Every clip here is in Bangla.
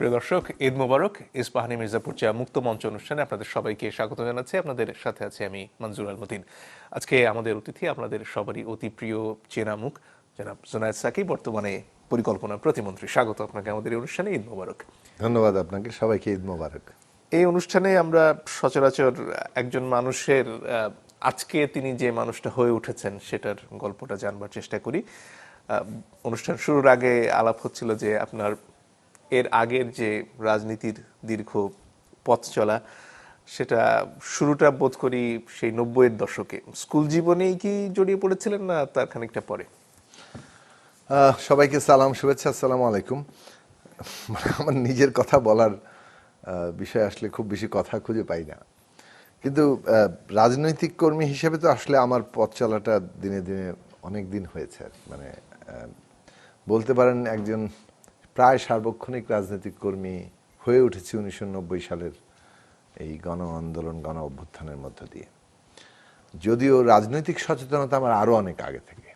প্রিয় দর্শক, ঈদ মোবারক। ইস্পাহানী মির্জাপুর চা মুক্ত মঞ্চ অনুষ্ঠানে আপনাদের সবাইকে স্বাগত জানাচ্ছি। আপনাদের সাথে আছি আমি মনজুর আলমুদ্দিন। আজকে আমাদের অতিথি আপনাদের সবারই অতি প্রিয় চেনা মুখ জনাব জুনায়েদ সাকিব, বর্তমানে পরিকল্পনা প্রতিমন্ত্রী। স্বাগত আপনাকে আমাদের এই অনুষ্ঠানে। ঈদ মোবারক। ধন্যবাদ আপনাকে, সবাইকে ঈদ মোবারক। এই অনুষ্ঠানে আমরা সচরাচর একজন মানুষের আজকে তিনি যে মানুষটা হয়ে উঠেছেন সেটার গল্পটা জানবার চেষ্টা করি। অনুষ্ঠান শুরুর আগে আলাপ হচ্ছিল যে আপনার এর আগের যে রাজনীতির দীর্ঘ পথ চলা, সেটা শুরুটা বোধ করি সেই 90-এর দশকে। স্কুল জীবনেই কি জড়িয়ে পড়েছিলেন না তার খানিকটা পরে? সবাইকে সালাম, শুভেচ্ছা, আসসালামু আলাইকুম। মানে আমার নিজের কথা বলার বিষয় আসলে খুব বেশি কথা খুঁজে পাই না, কিন্তু রাজনৈতিক কর্মী হিসেবে তো আসলে আমার পথ চলাটা দিনে দিনে অনেক দিন হয়েছে আর কি। মানে বলতে পারেন একজন প্রায় সার্বক্ষণিক রাজনৈতিক কর্মী হয়ে উঠেছি 1990 সালের এই গণ আন্দোলন, গণ অভ্যুত্থানের মধ্য দিয়ে। যদিও রাজনৈতিক সচেতনতা আমার আরও অনেক আগে থেকে,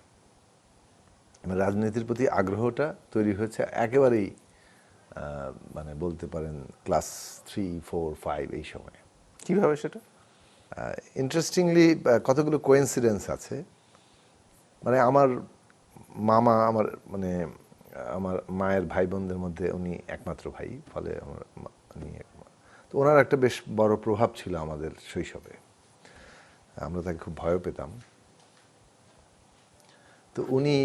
রাজনীতির প্রতি আগ্রহটা তৈরি হয়েছে একেবারেই মানে বলতে পারেন ক্লাস 3, 4, 5 এই সময়। কিভাবে সেটা? ইন্টারেস্টিংলি কতগুলো কোইন্সিডেন্স আছে। মানে আমার মামা, মানে আমার মায়ের ভাই বোনদের মধ্যে উনি একমাত্র ভাই, ফলে তো ওনার একটা বেশ বড় প্রভাব ছিল আমাদের শৈশবে। আমরা তাকে খুব ভয় পেতাম। তো উনি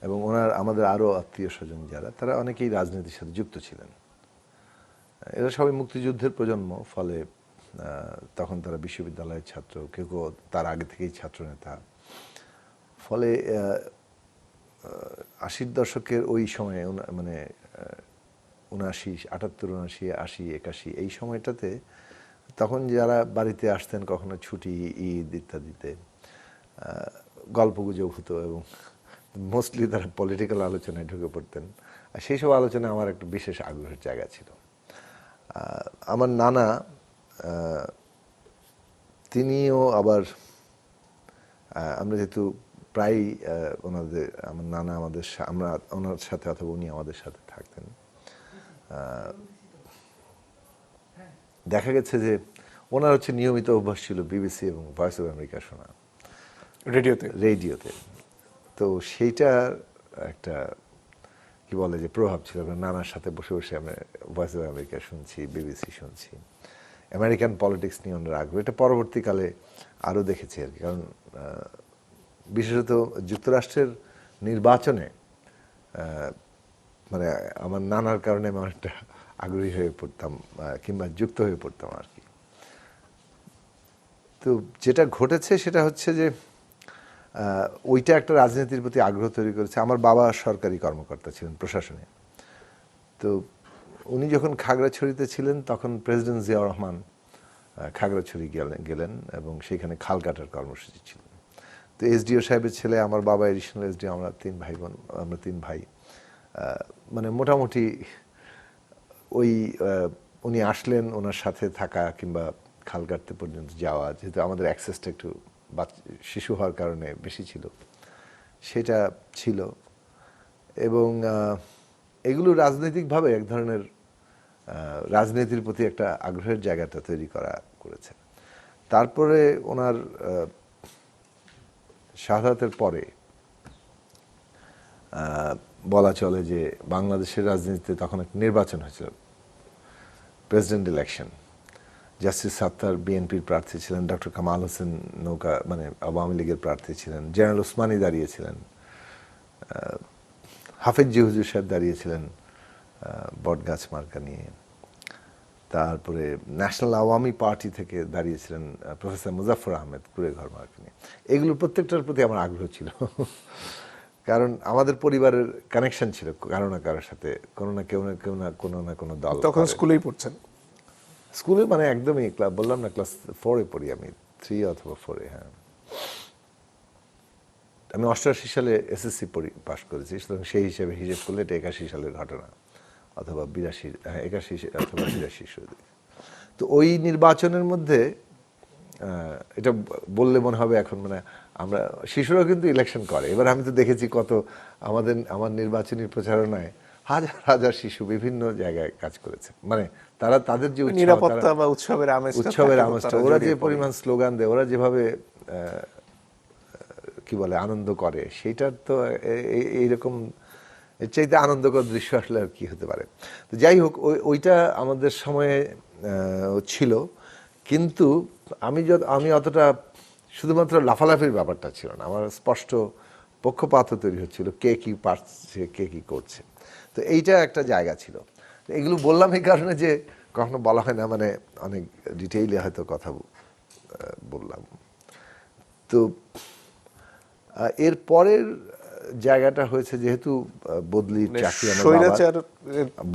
এবং আমাদের আরও আত্মীয় স্বজন যারা, তারা অনেকেই রাজনীতির সাথে যুক্ত ছিলেন। এরা সবাই মুক্তিযুদ্ধের প্রজন্ম, ফলে তখন তারা বিশ্ববিদ্যালয়ের ছাত্র, কেউ কেউ তার আগে থেকেই ছাত্রনেতা। ফলে 80-র দশকের ওই সময়ে, মানে 79, 78, 79, 80, 81 এই সময়টাতে তখন যারা বাড়িতে আসতেন কখনো ছুটি, ঈদ ইত্যাদিতে, গল্পগুজব হতো এবং মোস্টলি তারা পলিটিক্যাল আলোচনায় ঢুকে পড়তেন। আর সেই সব আলোচনায় আমার একটা বিশেষ আগ্রহের জায়গা ছিল। আমার নানা, তিনিও আবার, আমরা যেহেতু প্রায় আমার নানা আমরা ওনার সাথে অথবা উনি আমাদের সাথে থাকতেন, দেখা গেছে যে ওনার হচ্ছে নিয়মিত অভ্যাস ছিল বিবিসি এবং ভয়েস অফ আমেরিকা শোনা, রেডিওতে। তো সেইটার একটা কি বলে যে প্রভাব ছিল। আমরা নানার সাথে বসে বসে আমরা ভয়েস অফ আমেরিকা শুনছি, বিবিসি শুনছি। আমেরিকান পলিটিক্স নিয়ে ওনার আগ্রহ, এটা পরবর্তীকালে আরও দেখেছি আর কি। কারণ বিশেষত যুক্তরাষ্ট্রের নির্বাচনে মানে আমার নানার কারণে আমি অনেকটা আগ্রহী হয়ে পড়তাম, কিংবা যুক্ত হয়ে পড়তাম আর কি। তো যেটা ঘটেছে সেটা হচ্ছে যে ওইটা একটা রাজনীতির প্রতি আগ্রহ তৈরি করেছে। আমার বাবা সরকারি কর্মকর্তা ছিলেন প্রশাসনে। তো উনি যখন খাগড়াছড়িতে ছিলেন তখন প্রেসিডেন্ট জিয়াউর রহমান খাগড়াছড়ি গেলেন এবং সেখানে খাল কাটার কর্মসূচি ছিল। তো এসডিও সাহেবের ছেলে, আমার বাবা এডিশনাল এসডিও, আমরা 3 ভাই। মানে মোটামুটি ওই উনি আসলেন, ওনার সাথে থাকা কিংবা খাল কাটতে পর্যন্ত যাওয়া, যেহেতু আমাদের অ্যাক্সেসটা একটু শিশু হওয়ার কারণে বেশি ছিল, সেটা ছিল। এবং এগুলো রাজনৈতিকভাবে এক ধরনের রাজনীতির প্রতি একটা আগ্রহের জায়গাটা তৈরি করেছে। তারপরে ওনার শাহাদাতের পরে বলা চলে যে বাংলাদেশের রাজনীতিতে তখন একটা নির্বাচন হয়েছিল, প্রেসিডেন্ট ইলেকশন। জাস্টিস সাত্তার বিএনপির প্রার্থী ছিলেন, ডক্টর কামাল হোসেন নৌকা মানে আওয়ামী লীগের প্রার্থী ছিলেন, জেনারেল ওসমানী দাঁড়িয়েছিলেন, হাফেজ হুজুর সাহেব দাঁড়িয়েছিলেন বটগাছ মার্কা নিয়ে। তারপরে ন্যাশনাল আওয়ামী পার্টি থেকে দাঁড়িয়েছিলেন প্রফেসর মুজাফফর আহমেদ কুড়েঘর মার্কা নিয়ে। এগুলো প্রত্যেকটার প্রতি আমার আগ্রহ ছিল, কারণ আমাদের পরিবারের কানেকশন ছিল কারো না কারোর সাথে, কোনো না কোনো দল। তখন স্কুলেই পড়ছেন? স্কুলে মানে একদমই বললাম না, ক্লাস 4-এ পড়ি আমি, 3 অথবা 4-এ। হ্যাঁ, আমি 88 সালে এসএসসি পাস করেছি, সুতরাং সেই হিসেব করলে এটা 81 সালের ঘটনা, অথবা 81 অথবা 82। তো ওই নির্বাচনের মধ্যে, এটা বললে মনে হবে এখন মানে আমরা শিশুরাও কিন্তু ইলেকশন করে। এবার আমি তো দেখেছি আমার নির্বাচনী প্রচারণায় হাজার হাজার শিশু বিভিন্ন জায়গায় কাজ করেছে, মানে তারা তাদের যে উৎসাহ, নিরাপত্তা বা উৎসবের আমেজটা উৎসবের থাকে তো আমেজটা, তারা ওরা যে জড়িয়ে পড়ে। পরিমাণ স্লোগান দেয়, ওরা যেভাবে কি বলে আনন্দ করে, সেইটার তো এইরকম এর চাইতে আনন্দকর দৃশ্য আসলে আর কি হতে পারে। তো যাই হোক, ওইটা আমাদের সময়ে ছিল, কিন্তু আমি অতটা শুধুমাত্র লাফালাফির ব্যাপারটা ছিল না, আমার স্পষ্ট পক্ষপাত তৈরি হচ্ছিল কে কি পারছে কে কি করছে। তো এইটা একটা জায়গা ছিল। এগুলো বললাম এই কারণে যে কখনো বলা হয় না, মানে অনেক ডিটেইলে হয়তো কথা বললাম। তো এর পরের জায়গাটা হয়েছে যেহেতু বদলির মানে চাকরি আমার বাবার, স্বৈরাচার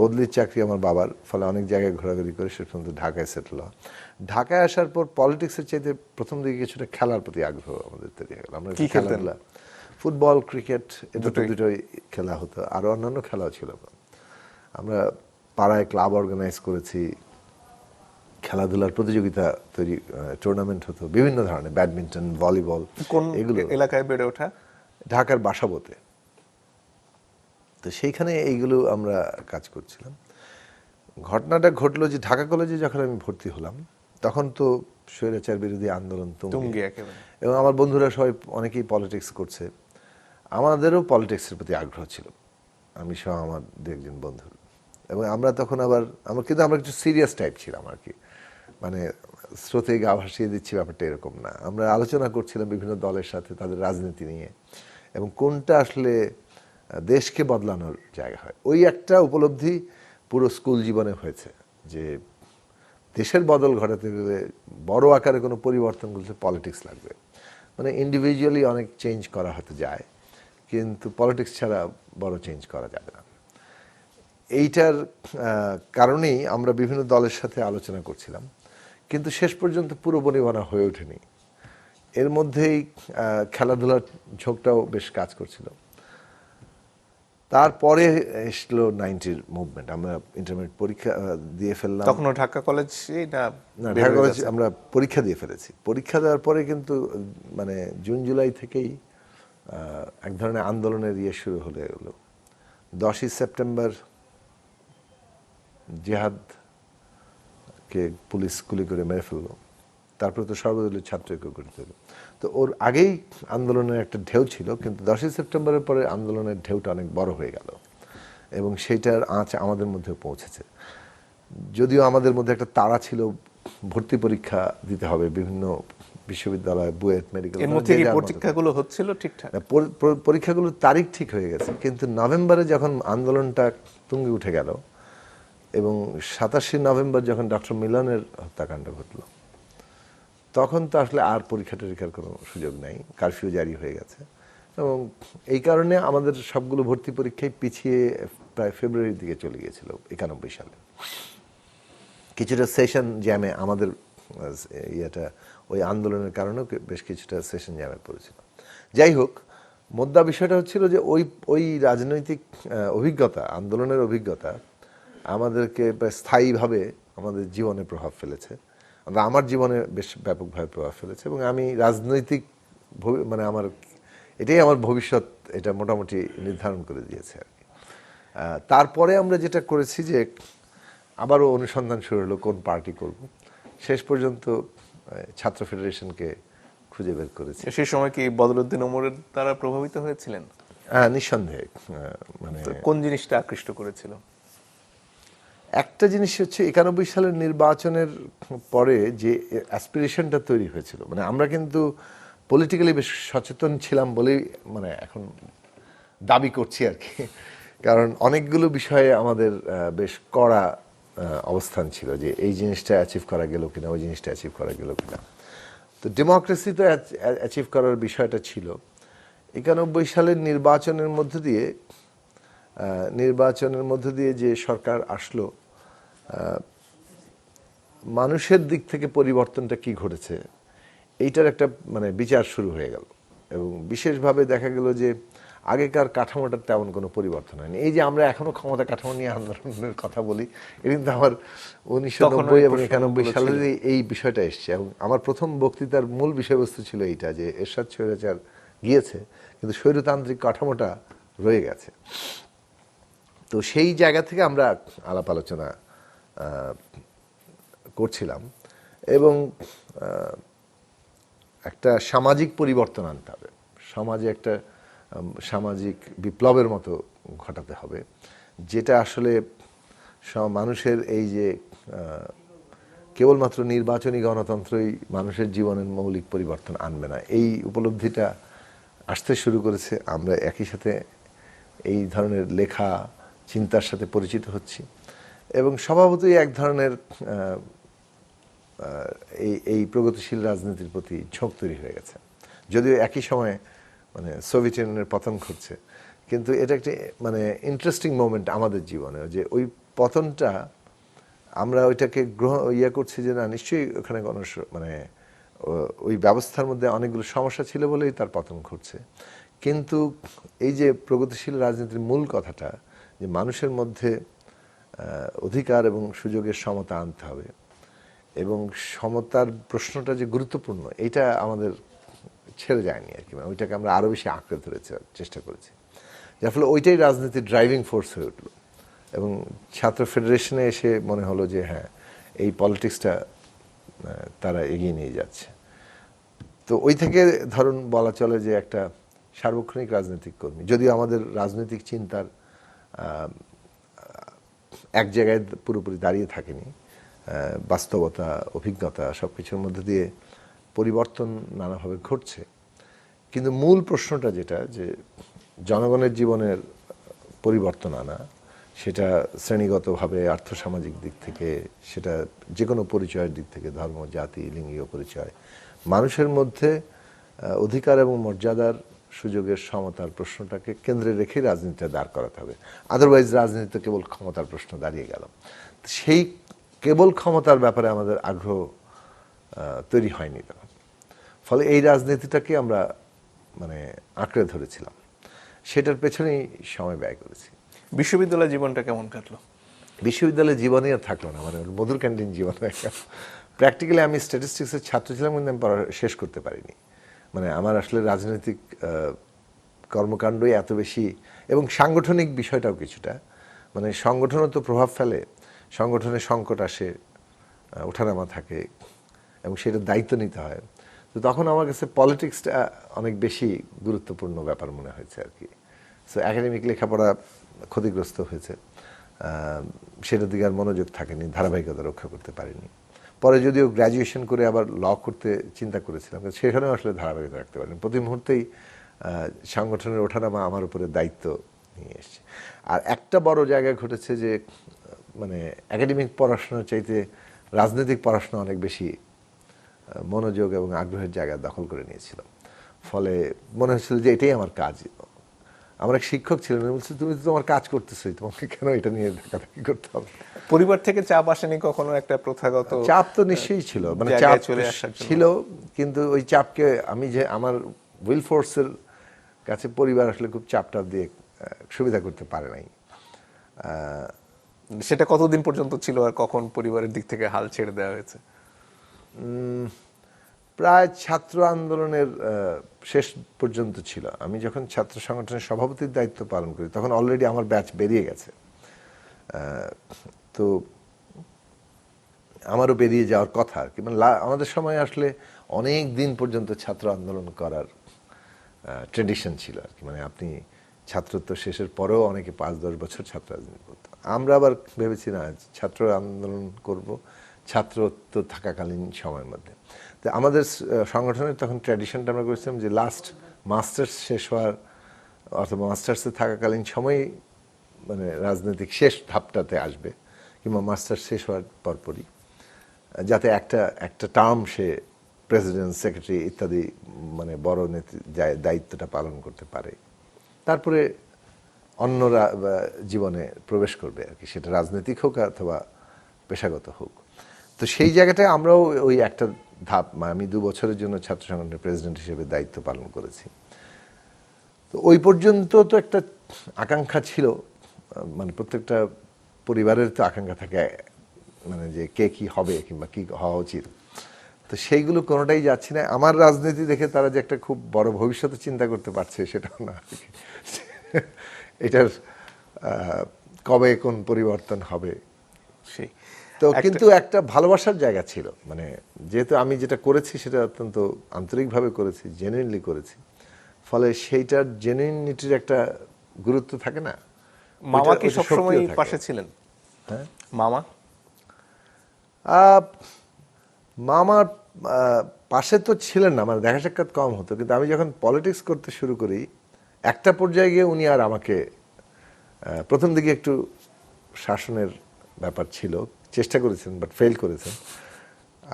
বদলির চাকরি আমার বাবার, ফলে অনেক জায়গায় ঘোরাঘুরি করে শেষ পর্যন্ত ঢাকায় সেটেল হওয়া। ঢাকায় আসার পর পলিটিক্সের চাইতে প্রথম দিকে কিছুটা খেলার প্রতি আগ্রহ আমাদের তৈরি হয়ে গেল। আমরা কি খেলতেন? খেলাধুলা, ফুটবল, ক্রিকেট, এটা তো দুটোই খেলা হতো, আরো অন্যান্য খেলাও ছিল। আমরা পাড়ায় ক্লাব অর্গানাইজ করেছি, খেলাধুলার প্রতিযোগিতা তৈরি, টুর্নামেন্ট হতো বিভিন্ন ধরনের, ব্যাডমিন্টন, ভলিবল, কোন এগুলো। এলাকায় বেড়ে ওঠা? ঢাকার বাসাবোতে। তো সেইখানে এইগুলো আমরা কাজ করছিলাম। ঘটনাটা ঘটলো যে ঢাকা কলেজে যখন আমি ভর্তি হলাম, তখন তো স্বৈরাচার বিরোধী আন্দোলন তুঙ্গে একেবারে। এবং আমার বন্ধুরা সবাই অনেকেই পলিটিক্স করছে, আমাদেরও পলিটিক্সের প্রতি আগ্রহ ছিল, আমি সহ আমার দু একজন বন্ধু। এবং আমরা তখন আবার কিন্তু আমরা একটু সিরিয়াস টাইপ ছিলাম আর কি, মানে স্রোতে গা ভাসিয়ে দিচ্ছি ব্যাপারটা এরকম না। আমরা আলোচনা করছিলাম বিভিন্ন দলের সাথে তাদের রাজনীতি নিয়ে, এবং কোনটা আসলে দেশকে বদলানোর জায়গা হয়। ওই একটা উপলব্ধি পুরো স্কুল জীবনে হয়েছে যে দেশের বদল ঘটাতে গেলে, বড় আকারে কোনো পরিবর্তন করতে পলিটিক্স লাগবে। মানে ইন্ডিভিজুয়ালি অনেক চেঞ্জ করা হতে যায়, কিন্তু পলিটিক্স ছাড়া বড় চেঞ্জ করা যাবে না। এইটার কারণেই আমরা বিভিন্ন দলের সাথে আলোচনা করছিলাম, কিন্তু শেষ পর্যন্ত পুরো বনিবনা হয়ে ওঠেনি। এর মধ্যেই খেলাধুলার ঝোঁকটাও বেশ কাজ করছিল। তারপরে এসলো 90-র মুভমেন্ট। আমরা ইন্টারমিডিয়েট পরীক্ষা দিয়ে ফেললাম। তখনও ঢাকা কলেজ না, ঢাকা কলেজ আমরা পরীক্ষা দিয়ে ফেলেছি। পরীক্ষা দেওয়ার পরে কিন্তু মানে জুন জুলাই থেকেই এক ধরনের আন্দোলনের শুরু হয়ে গেল। 10ই সেপ্টেম্বর জিহাদকে পুলিশ গুলি করে মেরে ফেললো, তারপরে তো সর্বদলীয় ছাত্র ঐক্য গঠিত হলো। তো ওর আগেই আন্দোলনের একটা ঢেউ ছিল, কিন্তু 10ই সেপ্টেম্বরের পরে আন্দোলনের ঢেউটা অনেক বড় হয়ে গেল, এবং সেইটার আঁচ আমাদের মধ্যে পৌঁছেছে। যদিও আমাদের মধ্যে একটা তাড়া ছিল, ভর্তি পরীক্ষা দিতে হবে বিভিন্ন বিশ্ববিদ্যালয়, বুয়েট, মেডিকেল। এর মধ্যে কি পরীক্ষাগুলো হচ্ছিল ঠিকঠাক? পরীক্ষাগুলোর তারিখ ঠিক হয়ে গেছে, কিন্তু নভেম্বরে যখন আন্দোলনটা তুঙ্গে উঠে গেল, এবং 27শে নভেম্বর যখন ডক্টর মিলনের হত্যাকাণ্ড ঘটল, তখন তো আসলে আর পরীক্ষা টরীক্ষার কোনো সুযোগ নেই, কারফিউ জারি হয়ে গেছে। এবং এই কারণে আমাদের সবগুলো ভর্তি পরীক্ষায় পিছিয়ে প্রায় ফেব্রুয়ারির দিকে চলে গিয়েছিল 91 সালে। কিছুটা সেশন জ্যামে আমাদের ওই আন্দোলনের কারণেও বেশ কিছুটা সেশন জ্যামে পড়েছিল। যাই হোক, মোদ্দা বিষয়টা হচ্ছিল যে ওই রাজনৈতিক অভিজ্ঞতা, আন্দোলনের অভিজ্ঞতা আমাদেরকে স্থায়ীভাবে আমাদের জীবনে প্রভাব ফেলেছে। আমার জীবনে বেশ ব্যাপকভাবে প্রভাব ফেলেছে, এবং আমি রাজনৈতিক মানে এটাই আমার ভবিষ্যৎ, এটা মোটামুটি নির্ধারণ করে দিয়েছে আর কি। তারপরে আমরা যেটা করেছি যে আবারও অনুসন্ধান শুরু হলো কোন পার্টি করব। শেষ পর্যন্ত ছাত্র ফেডারেশনকে খুঁজে বের করেছি। সেই সময় কি বদরুদ্দিন ওমরের দ্বারা প্রভাবিত হয়েছিলেন? হ্যাঁ, নিঃসন্দেহে। মানে কোন জিনিসটা আকৃষ্ট করেছিল? একটা জিনিস হচ্ছে 91 সালের নির্বাচনের পরে যে অ্যাসপিরেশনটা তৈরি হয়েছিল, মানে আমরা কিন্তু পলিটিক্যালি বেশ সচেতন ছিলাম বলেই মানে এখন দাবি করছি আর কি, কারণ অনেকগুলো বিষয়ে আমাদের বেশ কড়া অবস্থান ছিল যে এই জিনিসটা অ্যাচিভ করা গেল কিনা, ওই জিনিসটা অ্যাচিভ করা গেল কিনা। তো ডেমোক্রেসি তো অ্যাচিভ করার বিষয়টা ছিল। 91 সালের নির্বাচনের মধ্য দিয়ে যে সরকার আসলো, মানুষের দিক থেকে পরিবর্তনটা কি ঘটেছে এইটার একটা মানে বিচার শুরু হয়ে গেল, এবং বিশেষভাবে দেখা গেল যে আগেকার কাঠামোটার তেমন কোনো পরিবর্তন হয়নি। এই যে আমরা এখনো ক্ষমতা কাঠামো নিয়ে আন্দোলনের কথা বলি, এটা কিন্তু আমার 1990 এবং 91 সালের এই বিষয়টা এসছে, এবং আমার প্রথম বক্তৃতার মূল বিষয়বস্তু ছিল এইটা যে এরশাদ স্বৈরাচার গিয়েছে, কিন্তু স্বৈরতান্ত্রিক কাঠামোটা রয়ে গেছে। তো সেই জায়গা থেকে আমরা আলাপ আলোচনা করছিলাম এবং একটা সামাজিক পরিবর্তন আনতে হবে, সমাজে একটা সামাজিক বিপ্লবের মতো ঘটাতে হবে, যেটা আসলে মানুষের এই যে কেবলমাত্র নির্বাচনী গণতন্ত্রই মানুষের জীবনের মৌলিক পরিবর্তন আনবে না, এই উপলব্ধিটা আসতে শুরু করেছে। আমরা একই সাথে এই ধরনের লেখা চিন্তার সাথে পরিচিত হচ্ছি এবং স্বভাবতই এক ধরনের এই প্রগতিশীল রাজনীতির প্রতি ঝোঁক তৈরি হয়ে গেছে। যদিও একই সময়ে মানে সোভিয়েত ইউনিয়নের পতন ঘটছে, কিন্তু এটা একটি মানে ইন্টারেস্টিং মোমেন্ট আমাদের জীবনে, যে ওই পতনটা আমরা ওইটাকে করছি যে না, নিশ্চয়ই ওখানে কোনো মানে ওই ব্যবস্থার মধ্যে অনেকগুলো সমস্যা ছিল বলেই তার পতন ঘটছে। কিন্তু এই যে প্রগতিশীল রাজনীতির মূল কথাটা, যে মানুষের মধ্যে অধিকার এবং সুযোগের সমতা আনতে হবে এবং সমতার প্রশ্নটা যে গুরুত্বপূর্ণ, এটা আমাদের ছেড়ে যায়নি আর কি। মানে ওইটাকে আমরা আরো বেশি আঁকড়ে ধরেছি, চেষ্টা করেছি, যার ফলে ওইটাই রাজনীতির ড্রাইভিং ফোর্স হয়ে উঠলো। এবং ছাত্র ফেডারেশনে এসে মনে হলো যে হ্যাঁ, এই পলিটিক্সটা তারা এগিয়ে নিয়ে যাচ্ছে। তো ওই থেকে ধরুন বলা চলে যে একটা সার্বক্ষণিক রাজনৈতিক কর্মী, যদিও আমাদের রাজনৈতিক চিন্তার এক জায়গায় পুরোপুরি দাঁড়িয়ে থাকেনি, বাস্তবতা, অভিজ্ঞতা সবকিছুর মধ্যে দিয়ে পরিবর্তন নানাভাবে ঘটছে। কিন্তু মূল প্রশ্নটা যেটা, যে জনগণের জীবনের পরিবর্তন আনা, সেটা শ্রেণীগতভাবে, আর্থসামাজিক দিক থেকে, সেটা যে কোনো পরিচয়ের দিক থেকে, ধর্ম, জাতি, লিঙ্গীয় পরিচয়, মানুষের মধ্যে অধিকার এবং মর্যাদার, সুযোগের সমতার প্রশ্নটাকে কেন্দ্রে রেখে রাজনীতিটা দাঁড় করাতে হবে। আদারওয়াইজ রাজনীতি তো কেবল ক্ষমতার প্রশ্ন দাঁড়িয়ে গেল। সেই কেবল ক্ষমতার ব্যাপারে আমাদের আগ্রহ তৈরি হয়নি তখন। ফলে এই রাজনীতিটাকে আমরা মানে আঁকড়ে ধরেছিলাম, সেটার পেছনেই সময় ব্যয় করেছি। বিশ্ববিদ্যালয় জীবনটা কেমন কাটলো? বিশ্ববিদ্যালয়ের জীবনই আর থাকলো না, মানে মধুর ক্যান্টিন জীবন হয়ে গেল। প্র্যাকটিক্যালি আমি স্ট্যাটিস্টিক্সের ছাত্র ছিলাম, কিন্তু আমি পড়া শেষ করতে পারিনি। মানে আমার আসলে রাজনৈতিক কর্মকাণ্ডই এত বেশি, এবং সাংগঠনিক বিষয়টাও কিছুটা, মানে সংগঠনও তো প্রভাব ফেলে, সংগঠনের সংকট আসে, ওঠানামা থাকে, এবং সেটার দায়িত্ব নিতে হয়। তো তখন আমার কাছে পলিটিক্সটা অনেক বেশি গুরুত্বপূর্ণ ব্যাপার মনে হয়েছে আর কি। সো একাডেমিক লেখাপড়া ক্ষতিগ্রস্ত হয়েছে, সেটার দিকে আর মনোযোগ থাকেনি, ধারাবাহিকতা রক্ষা করতে পারিনি। পরে যদিও গ্র্যাজুয়েশন করে আবার ল করতে চিন্তা করেছিলাম, সেখানেও আসলে ধারাবাহিকতা রাখতে পারিনি। প্রতি মুহূর্তেই সংগঠনের ওঠানামা আমার উপরে দায়িত্ব নিয়ে এসছে। আর একটা বড় জায়গায় ঘটেছে যে মানে একাডেমিক পড়াশোনার চাইতে রাজনৈতিক পড়াশোনা অনেক বেশি মনোযোগ এবং আগ্রহের জায়গা দখল করে নিয়েছিল। ফলে মনে হচ্ছিল যে এটাই আমার কাজ। আমার এক শিক্ষক ছিলেন, বলছে তুমি তো তোমার কাজ করতেছোই, তোমাকে কেন এটা নিয়ে দেখাদেখি করতে হবে? পরিবার থেকে চাপ আসেনি কখনো? একটা প্রথাগত চাপ তো নিশ্চয়ই ছিল, মানে চাপ ছিল, কিন্তু ওই চাপকে আমি যে আমার উইল ফোর্সের কাছে পরিবার আসলে খুব চাপটা দিয়ে সুবিধা করতে পারে নাই। সেটা কতদিন পর্যন্ত ছিল, আর কখন পরিবারের দিক থেকে হাল ছেড়ে দেওয়া হয়েছে? প্রায় ছাত্র আন্দোলনের শেষ পর্যন্ত ছিল। আমি যখন ছাত্র সংগঠনের সভাপতির দায়িত্ব পালন করি, তখন অলরেডি আমার ব্যাচ বেরিয়ে গেছে। তো আমারও বেরিয়ে যাওয়ার কথা আর কি। মানে আমাদের সময় আসলে অনেক দিন পর্যন্ত ছাত্র আন্দোলন করার ট্রেডিশন ছিল আর কি। মানে আপনি ছাত্রত্ব শেষের পরেও অনেকে 5-10 বছর ছাত্র রাজনীতি করতো। আমরা আবার ভেবেছি না, ছাত্র আন্দোলন করব ছাত্রত্ব থাকাকালীন সময়ের মধ্যে। তো আমাদের সংগঠনের তখন ট্র্যাডিশনটা আমরা করেছিলাম যে লাস্ট মাস্টার্স শেষ হওয়ার অথবা মাস্টার্সে থাকাকালীন সময়ই মানে রাজনৈতিক শেষ ধাপটাতে আসবে, কিংবা মাস্টার্স শেষ হওয়ার পরপরই, যাতে একটা টার্ম সে প্রেসিডেন্ট, সেক্রেটারি ইত্যাদি মানে বড় দায়িত্বটা পালন করতে পারে, তারপরে অন্যরা জীবনে প্রবেশ করবে আর কি, সেটা রাজনৈতিক হোক অথবা পেশাগত হোক। তো সেই জায়গাটায় আমরাও ওই একটা ধাপ, আমি 2 বছরের জন্য ছাত্র সংগঠনের প্রেসিডেন্ট হিসেবে দায়িত্ব পালন করেছি। তো ওই পর্যন্ত তো একটা আকাঙ্ক্ষা ছিল, মানে প্রত্যেকটা পরিবারের তো আকাঙ্ক্ষা থাকে, মানে যে কে কি হবে কিংবা কি হওয়া উচিত। তো সেইগুলো কোনোটাই যাচ্ছি না। আমার রাজনীতি দেখে তারা যে একটা খুব বড় ভবিষ্যতে চিন্তা করতে পারছে, সেটাও না। এটার কবে কোন পরিবর্তন হবে। সেই তো কিন্তু একটা ভালোবাসার জায়গা ছিল, মানে যেহেতু আমি যেটা করেছি সেটা অত্যন্ত আন্তরিকভাবে করেছি, জেনুইনলি করেছি, ফলে সেইটার জেনুইনিটির একটা গুরুত্ব থাকে না। মামা কি ওইটা সবসময় শক্তিও থাকে। পাশে ছিলেন? হ্যাঁ, মামা আহ, মামার পাশে তো ছিলেন না, মানে দেখা সাক্ষাৎ কম হতো, কিন্তু আমি যখন পলিটিক্স করতে শুরু করি একটা পর্যায়ে গিয়ে উনি আর আমাকে প্রথম দিকে একটু শাসনের ব্যাপার ছিল, চেষ্টা করেছেন বাট ফেল করেছেন,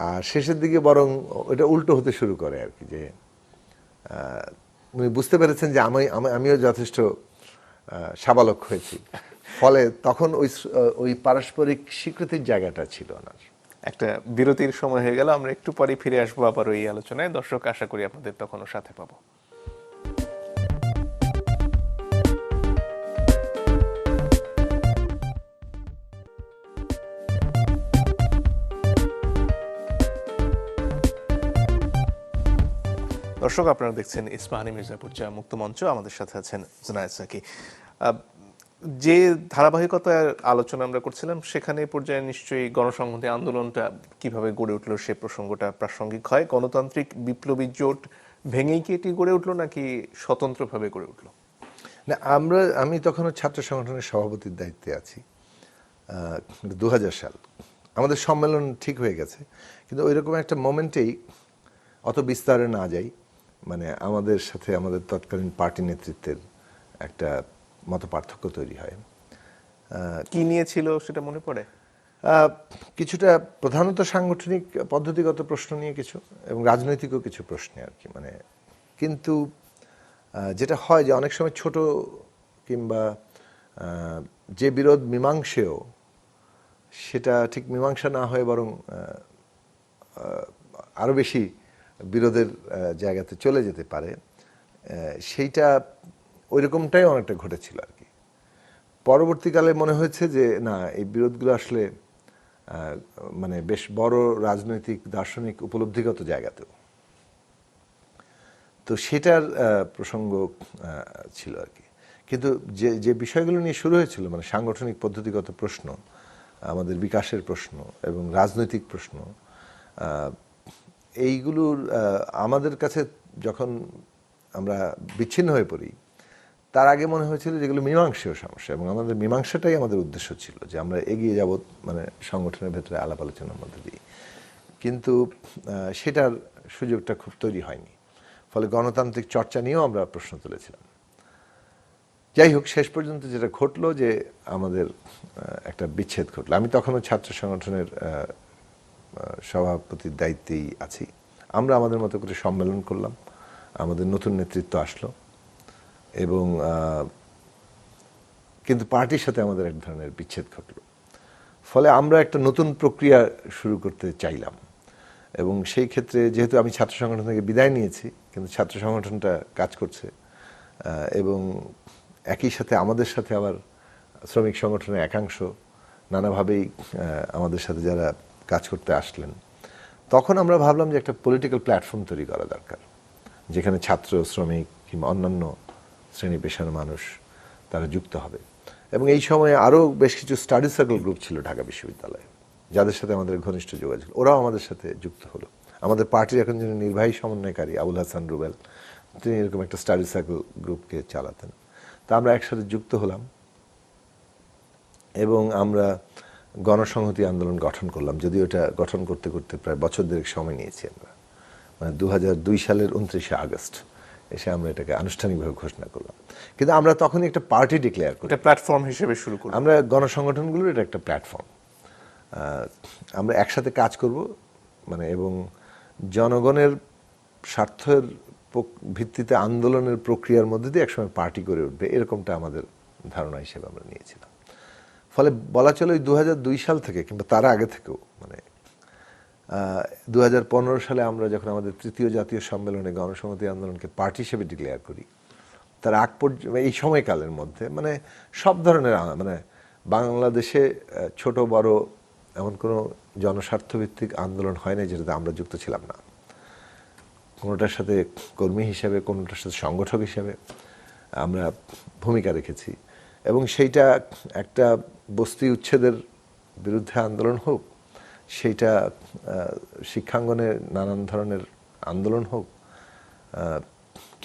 আর শেষের দিকে বরং ওটা উল্টো হতে শুরু করে আর কি, যে উনি বুঝতে পেরেছেন যে আমিও যথেষ্ট সাবালক হয়েছি, ফলে তখন ওই পারস্পরিক স্বীকৃতির জায়গাটা ছিল ওনার। একটা বিরতির সময় হয়ে গেল, আমরা একটু পরে ফিরে আসবো আবার এই আলোচনায়। দর্শক, আশা করি আপনাদের তখনও সাথে পাবো। দর্শক, আপনারা দেখছেন ইস্পাহানি মির্জাপুর চা মুক্ত মঞ্চ, আমাদের সাথে আছেন জুনায়েদ সাকি। যে ধারাবাহিকতার আলোচনা আমরা করছিলাম সেখানে পর্যায়ে নিশ্চয়ই গণসংহতি আন্দোলনটা কিভাবে গড়ে উঠলো সে প্রসঙ্গটা প্রাসঙ্গিক হয়। গণতান্ত্রিক বিপ্লবী জোট ভেঙেই কি এটি গড়ে উঠলো নাকি স্বতন্ত্রভাবে গড়ে উঠলো? না, আমি তখনও ছাত্র সংগঠনের সভাপতির দায়িত্বে আছি। 2000 সাল আমাদের সম্মেলন ঠিক হয়ে গেছে, কিন্তু ওইরকম একটা মোমেন্টেই, অত বিস্তারে না যাই, মানে আমাদের সাথে আমাদের তৎকালীন পার্টি নেতৃত্বের একটা মত পার্থক্য তৈরি হয়। কি নিয়েছিল সেটা মনে পড়ে? কিছুটা প্রধানত সাংগঠনিক পদ্ধতিগত প্রশ্ন নিয়ে কিছু, এবং রাজনৈতিকও কিছু প্রশ্নে আর কি, মানে কিন্তু যেটা হয় যে অনেক সময় ছোট কিংবা যে বিরোধ মীমাংসেয়, সেটা ঠিক মীমাংসা না হয়ে বরং আরো বেশি বিরোধের জায়গাতে চলে যেতে পারে, সেইটা ওইরকমটাই অনেকটা ঘটেছিল আর কি। পরবর্তীকালে মনে হয়েছে যে না, এই বিরোধগুলো আসলে মানে বেশ বড় রাজনৈতিক দার্শনিক উপলব্ধিগত জায়গাতেও, তো সেটার প্রসঙ্গ ছিল আর কি। কিন্তু যে যে বিষয়গুলো নিয়ে শুরু হয়েছিল, মানে সাংগঠনিক পদ্ধতিগত প্রশ্ন, আমাদের বিকাশের প্রশ্ন এবং রাজনৈতিক প্রশ্ন, এইগুলোর আমাদের কাছে যখন আমরা বিচ্ছিন্ন হয়ে পড়ি, তার আগে মনে হয়েছিল যেগুলো মীমাংসীয় সমস্যা, এবং আমাদের মীমাংসাটাই আমাদের উদ্দেশ্য ছিল, যে আমরা এগিয়ে যাব মানে সংগঠনের ভেতরে আলাপ আলোচনার মধ্যে দিয়ে। কিন্তু সেটার সুযোগটা খুব তৈরি হয়নি, ফলে গণতান্ত্রিক চর্চা নিয়েও আমরা প্রশ্ন তুলেছিলাম। যাই হোক, শেষ পর্যন্ত যেটা ঘটলো যে আমাদের একটা বিচ্ছেদ ঘটলো। আমি তখনও ছাত্র সংগঠনের সভাপতির দায়িত্বেই আছি। আমরা আমাদের মতো করে সম্মেলন করলাম, আমাদের নতুন নেতৃত্ব আসলো, এবং কিন্তু পার্টির সাথে আমাদের এক ধরনের বিচ্ছেদ ঘটলো। ফলে আমরা একটা নতুন প্রক্রিয়া শুরু করতে চাইলাম, এবং সেই ক্ষেত্রে যেহেতু আমি ছাত্র সংগঠন থেকে বিদায় নিয়েছি, কিন্তু ছাত্র সংগঠনটা কাজ করছে, এবং একই সাথে আমাদের সাথে আবার শ্রমিক সংগঠনের একাংশ নানাভাবেই আমাদের সাথে যারা কাজ করতে আসলেন, তখন আমরা ভাবলাম যে একটা পলিটিক্যাল প্ল্যাটফর্ম তৈরি করা দরকার, যেখানে ছাত্র, শ্রমিক কিংবা অন্যান্য শ্রেণী পেশার মানুষ তারা যুক্ত হবে। এবং এই সময়ে আরও বেশ কিছু স্টাডি সার্কেল গ্রুপ ছিল ঢাকা বিশ্ববিদ্যালয়ে, যাদের সাথে আমাদের ঘনিষ্ঠ যোগাযোগ, ওরাও আমাদের সাথে যুক্ত হলো। আমাদের পার্টির এখন যিনি নির্বাহী সমন্বয়কারী আবুল হাসান রুবেল, তিনি এরকম একটা স্টাডি সার্কেল গ্রুপকে চালাতেন। তা আমরা একসাথে যুক্ত হলাম, এবং আমরা গণসংহতি আন্দোলন গঠন করলাম। যদিও এটা গঠন করতে করতে প্রায় বছর দেড়েক সময় নিয়েছি আমরা, মানে 2002 সালের 29শে আগস্ট এসে আমরা এটাকে আনুষ্ঠানিকভাবে ঘোষণা করলাম। কিন্তু আমরা তখনই একটা পার্টি ডিক্লেয়ার করি, এটা প্ল্যাটফর্ম হিসেবে শুরু করলাম। আমরা গণসংগঠনগুলোর এটা একটা প্ল্যাটফর্ম, আমরা একসাথে কাজ করব, মানে এবং জনগণের স্বার্থের ভিত্তিতে আন্দোলনের প্রক্রিয়ার মধ্যে দিয়ে একসময় পার্টি করে উঠবে, এরকমটা আমাদের ধারণা হিসেবে আমরা নিয়েছিলাম। ফলে বলা চলে 2002 সাল থেকে কিংবা তার আগে থেকেও, মানে 2015 সালে আমরা যখন আমাদের তৃতীয় জাতীয় সম্মেলনে গণসংহতি আন্দোলনকে পার্টি হিসেবে ডিক্লেয়ার করি, তার আগ পর্যন্ত এই সময়কালের মধ্যে মানে সব ধরনের মানে বাংলাদেশে ছোট বড় এমন কোনো জনস্বার্থভিত্তিক আন্দোলন হয় না যেটাতে আমরা যুক্ত ছিলাম না। কোনোটার সাথে কর্মী হিসেবে, কোনোটার সাথে সংগঠক হিসেবে আমরা ভূমিকা রেখেছি, এবং সেইটা একটা বস্তি উচ্ছেদের বিরুদ্ধে আন্দোলন হোক, সেইটা শিক্ষাঙ্গনে নানান ধরনের আন্দোলন হোক,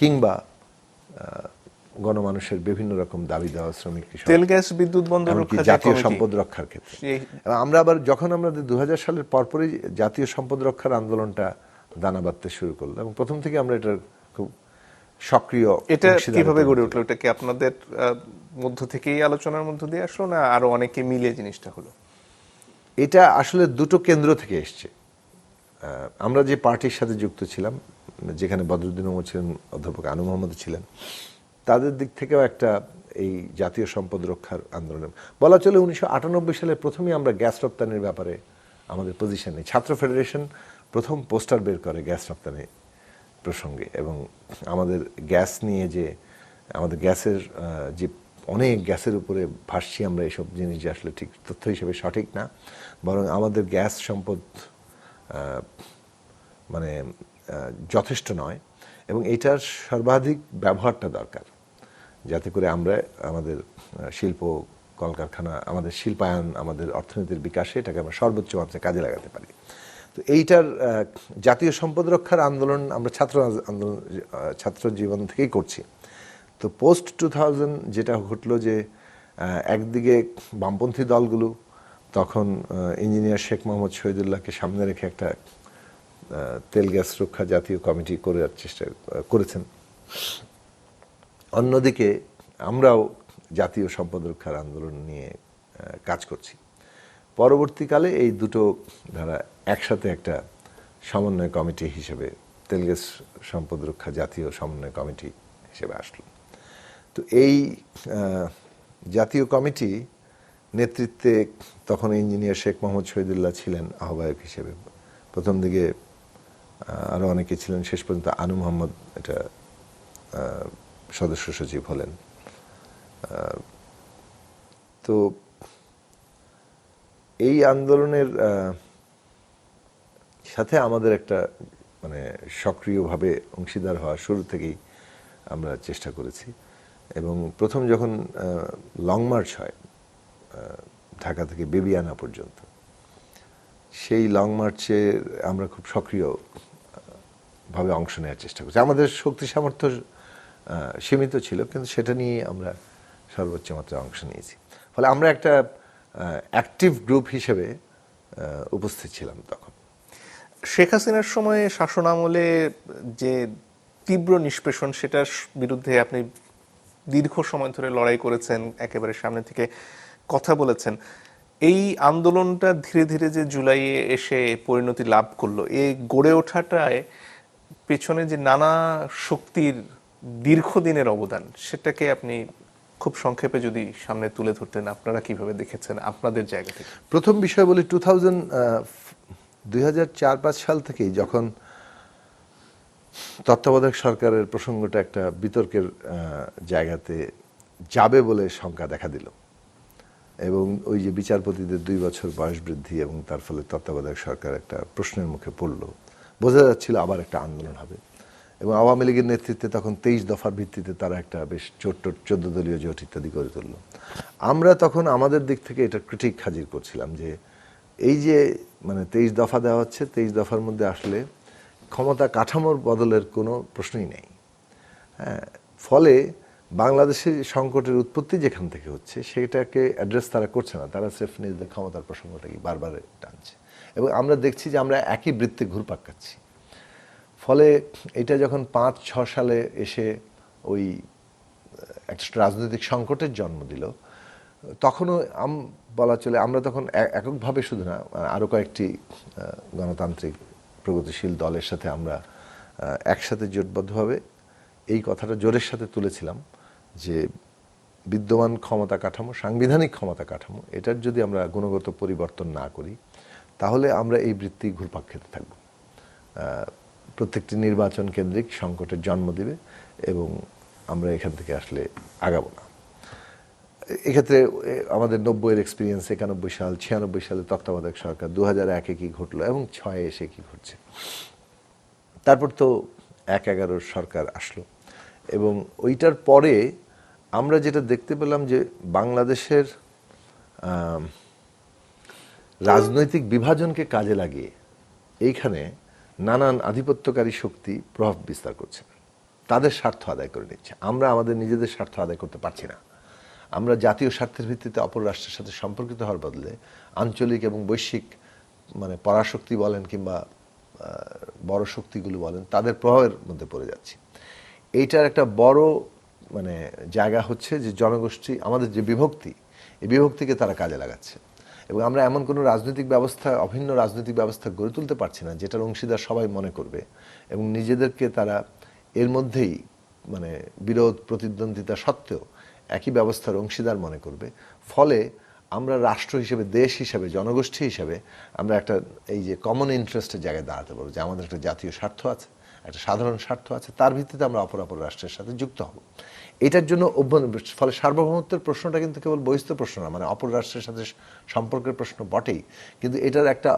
কিংবা গণমানুষের বিভিন্ন রকম দাবি দেওয়া, শ্রমিক কৃষক, তেল গ্যাস বিদ্যুৎ বন্দর এমনকি রক্ষা যে জাতীয় কমিটি, সম্পদ রক্ষার ক্ষেত্রে। এবং আমরা আবার যখন আমরা 2000 সালের পরপরই জাতীয় সম্পদ রক্ষার আন্দোলনটা দানা বাঁধতে শুরু করলো, এবং প্রথম থেকে আমরা এটার খুব সক্রিয় এটা অংশীদার কিভাবে হতে গড়ে উঠলো? এটা কি আপনাদের মধ্য থেকেই আলোচনার মধ্য দিয়ে আসলো, না আরো অনেকে মিলে জিনিসটা হলো? এটা আসলে দুটো কেন্দ্র থেকে এসছে। আমরা যে পার্টির সাথে যুক্ত ছিলাম, যেখানে বদরুদ্দিন ওমর ছিলেন, অধ্যাপক আনু মোহাম্মদ ছিলেন, তাদের দিক থেকেও একটা এই জাতীয় সম্পদ রক্ষার আন্দোলন বলা চলে। 1998 সালে প্রথমেই আমরা গ্যাস রপ্তানির ব্যাপারে আমাদের পজিশন নেই। ছাত্র ফেডারেশন প্রথম পোস্টার বের করে গ্যাস রপ্তানি প্রসঙ্গে, এবং আমাদের গ্যাস নিয়ে যে আমাদের গ্যাসের যে অনেক গ্যাসের উপরে ভাসছি আমরা, এসব জিনিস যে আসলে ঠিক তথ্য হিসেবে সঠিক না, বরং আমাদের গ্যাস সম্পদ মানে যথেষ্ট নয়, এবং এটার সর্বাধিক ব্যবহারটা দরকার, যাতে করে আমরা আমাদের শিল্প কলকারখানা, আমাদের শিল্পায়ন, আমাদের অর্থনীতির বিকাশে এটাকে আমরা সর্বোচ্চ মাত্রায় কাজে লাগাতে পারি। তো এইটার জাতীয় সম্পদ রক্ষার আন্দোলন আমরা ছাত্র জীবন থেকেই করছি। তো পোস্ট 2000 যেটা ঘটলো যে একদিকে বামপন্থী দলগুলো তখন ইঞ্জিনিয়ার শেখ মোহাম্মদ শহীদুল্লাহকে সামনে রেখে একটা তেল গ্যাস রক্ষা জাতীয় কমিটি করার চেষ্টা করেছেন, অন্যদিকে আমরাও জাতীয় সম্পদ রক্ষার আন্দোলন নিয়ে কাজ করছি। পরবর্তীকালে এই দুটো ধারা একসাথে একটা সমন্বয় কমিটি হিসেবে তেল গ্যাস সম্পদ রক্ষা জাতীয় সমন্বয় কমিটি হিসেবে আসলো। তো এই জাতীয় কমিটি নেতৃত্বে তখন ইঞ্জিনিয়ার শেখ মোহাম্মদ শহীদুল্লাহ ছিলেন আহ্বায়ক হিসেবে, প্রথম দিকে আরও অনেকে ছিলেন, শেষ পর্যন্ত আনু মোহাম্মদ এটা সদস্য সচিব হলেন। তো এই আন্দোলনের সাথে আমাদের একটা মানে সক্রিয়ভাবে অংশীদার হওয়া শুরু থেকেই আমরা চেষ্টা করেছি, এবং প্রথম যখন লং মার্চ হয় ঢাকা থেকে বেবিয়ানা পর্যন্ত, সেই লং মার্চে আমরা খুব সক্রিয়ভাবে অংশ নেওয়ার চেষ্টা করছি। আমাদের শক্তি সামর্থ্য সীমিত ছিল, কিন্তু সেটা নিয়ে আমরা সর্বোচ্চ মাত্রায় অংশ নিয়েছি। ফলে আমরা একটা অ্যাক্টিভ গ্রুপ হিসেবে উপস্থিত ছিলাম তখন। শেখ হাসিনার সময়ে শাসন আমলে যে তীব্র নিষ্পেষণ, সেটার বিরুদ্ধে আপনি দীর্ঘ সময় ধরে লড়াই করেছেন, একেবারে সামনে থেকে কথা বলেছেন। এই আন্দোলনটা ধীরে ধীরে যে জুলাইয়ে এসে পরিণতি লাভ করলো, এই গড়ে ওঠাটায় পেছনে যে নানা শক্তির দীর্ঘদিনের অবদান, সেটাকে আপনি খুব সংক্ষেপে যদি সামনে তুলে ধরতেন, আপনারা কিভাবে দেখেছেন আপনাদের জায়গা থেকে? প্রথম বিষয় বলি, 2004-05 সাল থেকেই যখন তত্ত্বাবধায়ক সরকারের প্রসঙ্গটা একটা বিতর্কের জায়গাতে যাবে বলে শঙ্কা দেখা দিল, এবং ওই যে বিচারপতিদের 2 বছর বয়স বৃদ্ধি এবং তার ফলে তত্ত্বাবধায়ক সরকার একটা প্রশ্নের মুখে পড়ল, বোঝা যাচ্ছিল আবার একটা আন্দোলন হবে। এবং আওয়ামী লীগের নেতৃত্বে তখন 23 দফার ভিত্তিতে তারা একটা বেশ 14 দলীয় জোট ইত্যাদি করে তুলল। আমরা তখন আমাদের দিক থেকে এটা ক্রিটিক হাজির করছিলাম যে এই যে মানে 23 দফা দেওয়া হচ্ছে, 23 দফার মধ্যে আসলে ক্ষমতা কাঠামোর বদলের কোনো প্রশ্নই নেই। হ্যাঁ, ফলে বাংলাদেশের সংকটের উৎপত্তি যেখান থেকে হচ্ছে সেটাকে অ্যাড্রেস তারা করছে না, তারা স্রেফ নিজেদের ক্ষমতার প্রসঙ্গটাকে বারবার টানছে, এবং আমরা দেখছি যে আমরা একই বৃত্তে ঘুরপাক খাচ্ছি। ফলে এটা যখন 5-6 সালে এসে ওই একটা রাজনৈতিক সংকটের জন্ম দিল, তখনও বলা চলে আমরা তখন এককভাবে শুধু না, আরও কয়েকটি গণতান্ত্রিক প্রগতিশীল দলের সাথে আমরা একসাথে জোটবদ্ধভাবে এই কথাটা জোরের সাথে তুলেছিলাম যে বিদ্যমান ক্ষমতা কাঠামো, সাংবিধানিক ক্ষমতা কাঠামো, এটার যদি আমরা গুণগত পরিবর্তন না করি, তাহলে আমরা এই বৃত্তি ঘুরপাক খেতে থাকব। প্রত্যেকটি নির্বাচন কেন্দ্রিক সংকটের জন্ম দিবে, এবং আমরা এখান থেকে আসলে আগাবো না। এক্ষেত্রে আমাদের 90-এর এক্সপিরিয়েন্স, 91 সাল, 96 সালে তত্ত্বাবধায়ক সরকার, 2001-এ কী ঘটলো এবং 6-এ এসে কী ঘটছে, তারপর তো 1-11 সরকার আসলো, এবং ওইটার পরে আমরা যেটা দেখতে পেলাম যে বাংলাদেশের আম, রাজনৈতিক বিভাজনকে কাজে লাগিয়ে এইখানে নানান আধিপত্যকারী শক্তি প্রভাব বিস্তার করছে, তাদের স্বার্থ আদায় করে নিচ্ছে। আমরা আমাদের নিজেদের স্বার্থ আদায় করতে পারছি না। আমরা জাতীয় স্বার্থের ভিত্তিতে অপর রাষ্ট্রের সাথে সম্পর্কিত হওয়ার বদলে আঞ্চলিক এবং বৈশ্বিক মানে পরাশক্তি বলেন কিংবা বড় শক্তিগুলো বলেন তাদের প্রভাবের মধ্যে পড়ে যাচ্ছি। এইটার একটা বড় মানে জায়গা হচ্ছে যে জনগোষ্ঠী আমাদের যে বিভক্তি, এই বিভক্তিকে তারা কাজে লাগাচ্ছে। এবং আমরা এমন কোনো রাজনৈতিক ব্যবস্থা, অভিন্ন রাজনৈতিক ব্যবস্থা গড়ে তুলতে পারছি না যেটার অংশীদার সবাই মনে করবে এবং নিজেদেরকে তারা এর মধ্যেই মানে বিরোধ প্রতিদ্বন্দ্বিতা সত্ত্বেও একই ব্যবস্থার অংশীদার মনে করবে। ফলে আমরা রাষ্ট্র হিসেবে, দেশ হিসেবে, জনগোষ্ঠী হিসেবে আমরা একটা এই যে কমন ইন্টারেস্টের জায়গায় দাঁড়াতে পারবো যে আমাদের একটা জাতীয় স্বার্থ আছে, একটা সাধারণ স্বার্থ আছে, তার ভিত্তিতে আমরা অপর রাষ্ট্রের সাথে যুক্ত হব। এটার জন্য ফলে সার্বভৌমত্বের প্রশ্নটা কিন্তু কেবল বহিস্থ প্রশ্ন না, মানে অপর রাষ্ট্রের সাথে সম্পর্কের প্রশ্ন বটেই, কিন্তু এটার একটা